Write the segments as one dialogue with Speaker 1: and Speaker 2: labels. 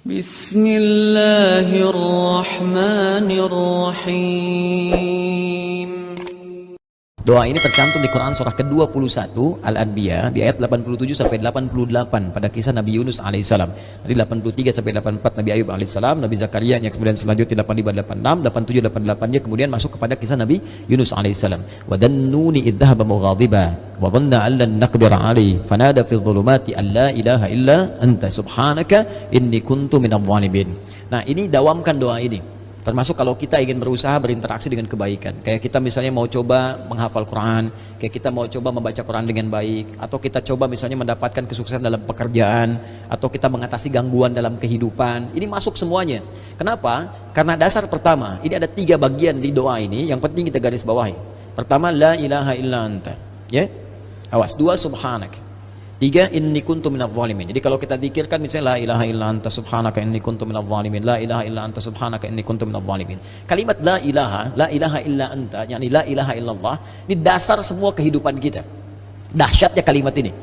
Speaker 1: Bismillahirrahmanirrahim. Doa ini tercantum di Quran surah ke-21 Al-Anbiya di ayat 87 sampai 88 pada kisah Nabi Yunus alaihissalam. Dari 83 sampai 84 Nabi Ayub alaihissalam, Nabi Zakaria yang kemudian selanjutnya 85, 86, 87, 88-nya kemudian masuk kepada kisah Nabi Yunus alaihissalam. Wa dhannuni idh dhahaba mughadiba wa dhanna an lan naqdir alaihi fanada fil dhulumati an la ilaha illa anta subhanaka inni kuntu minadh dhalimin. Nah, ini dawamkan doa ini. Termasuk kalau kita ingin berusaha berinteraksi dengan kebaikan. Kayak kita misalnya mau coba menghafal Quran, kayak kita mau coba membaca Quran dengan baik, atau kita coba misalnya mendapatkan kesuksesan dalam pekerjaan, atau kita mengatasi gangguan dalam kehidupan. Ini masuk semuanya. Kenapa? Karena dasar pertama, ini ada 3 bagian di doa ini yang penting kita garis bawahi. Pertama, la ilaha illa anta. Ya? Awas. 2, subhanak. 3, inni kuntu minadh dhalimin. Jadi kalau kita zikirkan misalnya la ilaha illa anta subhanaka inni kuntu minadh dhalimin, la ilaha illa anta subhanaka inni kuntu minadh dhalimin. Kalimat la ilaha illa anta, yakni la ilaha illallah, ini dasar semua kehidupan kita. Dahsyatnya kalimat ini.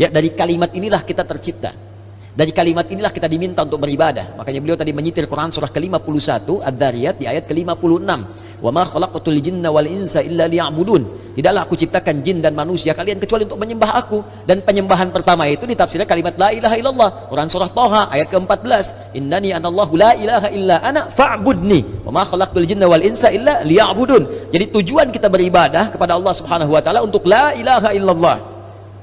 Speaker 1: Ya, dari kalimat inilah kita tercipta. Dari kalimat inilah kita diminta untuk beribadah. Makanya beliau tadi menyitir Quran surah ke-51 Ad-Dzariyat di ayat ke-56. Wa ma khalaqtul jinna wal insa illa liya'budun. Tidaklah aku ciptakan jin dan manusia kalian kecuali untuk menyembah aku. Dan penyembahan pertama itu ditafsirkan kalimat la ilaha illallah. Quran surah Thaha ayat ke-14. Innani anallahu la ilaha illa ana fa'budni. Wa ma khalaqtul jinna wal insa illa liya'budun. Jadi tujuan kita beribadah kepada Allah Subhanahu wa taala untuk la ilaha illallah.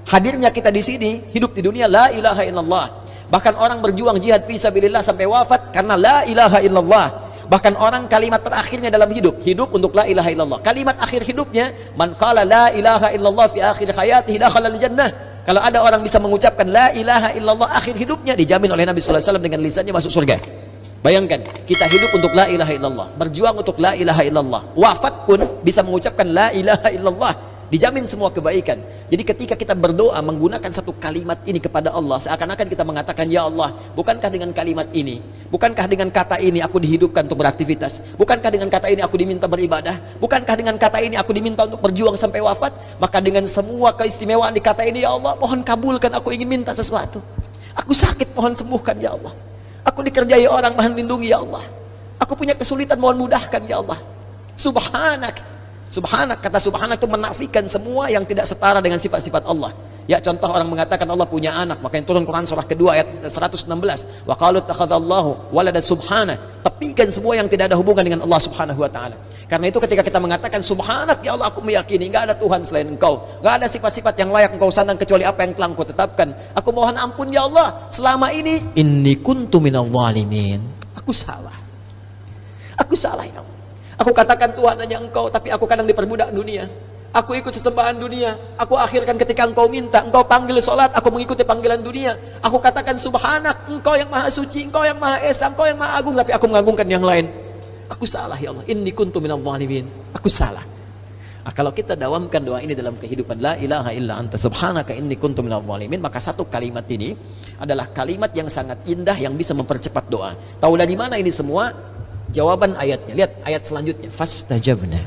Speaker 1: Hadirnya kita di sini hidup di dunia la ilaha illallah. Bahkan orang berjuang jihad fisabilillah sampai wafat karena la ilaha illallah. Bahkan orang kalimat terakhirnya dalam hidup untuk la ilaha illallah. Kalimat akhir hidupnya, man qala la ilaha illallah fi akhir hayatihi dakhala al-jannah. Kalau ada orang bisa mengucapkan la ilaha illallah akhir hidupnya, dijamin oleh Nabi sallallahu alaihi wasallam dengan lisannya masuk surga. Bayangkan, kita hidup untuk la ilaha illallah, berjuang untuk la ilaha illallah. Wafat pun bisa mengucapkan la ilaha illallah. Dijamin semua kebaikan. Jadi ketika kita berdoa menggunakan satu kalimat ini kepada Allah, seakan-akan kita mengatakan, ya Allah, bukankah dengan kalimat ini, bukankah dengan kata ini aku dihidupkan untuk beraktivitas, bukankah dengan kata ini aku diminta beribadah, bukankah dengan kata ini aku diminta untuk berjuang sampai wafat, maka dengan semua keistimewaan di kata ini, ya Allah, mohon kabulkan, aku ingin minta sesuatu. Aku sakit, mohon sembuhkan, ya Allah. Aku dikerjai orang, mohon lindungi, ya Allah. Aku punya kesulitan, mohon mudahkan, ya Allah. Subhanak. Subhanak, kata subhanak itu menafikan semua yang tidak setara dengan sifat-sifat Allah. Ya, contoh orang mengatakan Allah punya anak, makanya turun Quran surah kedua ayat 116. Wa qalu takhadzallahu walada subhana. Tepikan semua yang tidak ada hubungan dengan Allah Subhanahu wa taala. Karena itu ketika kita mengatakan subhanak, ya Allah, aku meyakini enggak ada Tuhan selain Engkau. Enggak ada sifat-sifat yang layak Engkau sandang kecuali apa yang telah Engkau tetapkan. Aku mohon ampun, ya Allah, selama ini inni kuntu minadh dhalimin. Aku salah. Aku salah, ya Allah. Aku katakan Tuhan hanya Engkau, tapi aku kadang diperbudak dunia. Aku ikut sesembahan dunia. Aku akhirkan ketika Engkau minta, Engkau panggil sholat, aku mengikuti panggilan dunia. Aku katakan subhanak, Engkau yang maha suci, Engkau yang maha esa, Engkau yang maha agung, tapi aku mengagungkan yang lain. Aku salah, ya Allah. Inni kuntu minadh dhalimin. Aku salah. Nah, kalau kita dawamkan doa ini dalam kehidupan, la ilaha illa anta subhanaka inni kuntu minadh dhalimin, maka satu kalimat ini adalah kalimat yang sangat indah yang bisa mempercepat doa. Tahu dari mana ini semua? Jawaban ayatnya, lihat ayat selanjutnya, fastajabna.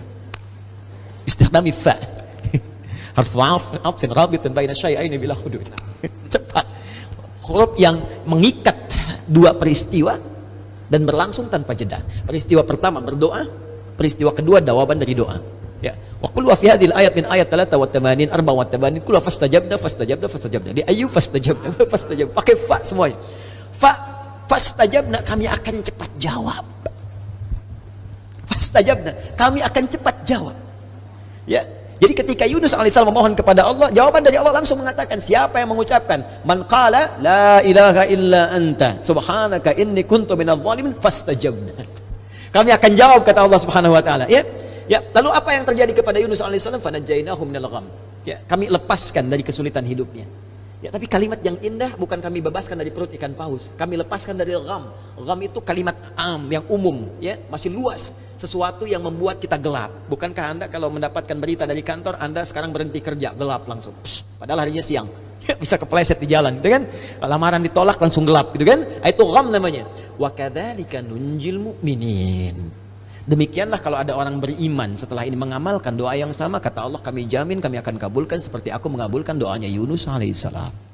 Speaker 1: Istikhdami fa. Harfu 'athfin rabitin baina syai'aini bila hudud. Cepat. Huruf yang mengikat dua peristiwa dan berlangsung tanpa jeda. Peristiwa pertama berdoa, peristiwa kedua jawaban dari doa. Ya. Wa qul wa fi hadhil ayat min ayat 83 84 kullu fastajabna. Di ayu fastajabna. Pakai fa semuanya. Fastajabna, kami akan cepat jawab. Fastajabna, kami akan cepat jawab. Ya. Jadi ketika Yunus alaihissalam memohon kepada Allah, jawaban dari Allah langsung mengatakan, siapa yang mengucapkan man qala la ilaha illa anta subhanaka inni kuntu minadh dhalimin fastajabna. Kami akan jawab, kata Allah Subhanahu wa taala. Ya. Ya, lalu apa yang terjadi kepada Yunus alaihissalam? Fanajjainahu minal gham. Ya, kami lepaskan dari kesulitan hidupnya. Ya, tapi kalimat yang indah bukan kami bebaskan dari perut ikan paus, kami lepaskan dari gham. Gham itu kalimat yang umum, ya, masih luas, sesuatu yang membuat kita gelap. Bukankah Anda kalau mendapatkan berita dari kantor, Anda sekarang berhenti kerja, gelap langsung. Padahal harinya siang. Ya, bisa kepleset di jalan, gitu kan? Lamaran ditolak langsung gelap, gitu kan? Itu gham namanya. Wa kadzalika nunjil mu'minin. Demikianlah kalau ada orang beriman setelah ini mengamalkan doa yang sama, kata Allah, kami jamin kami akan kabulkan seperti aku mengabulkan doanya Yunus alaihissalam.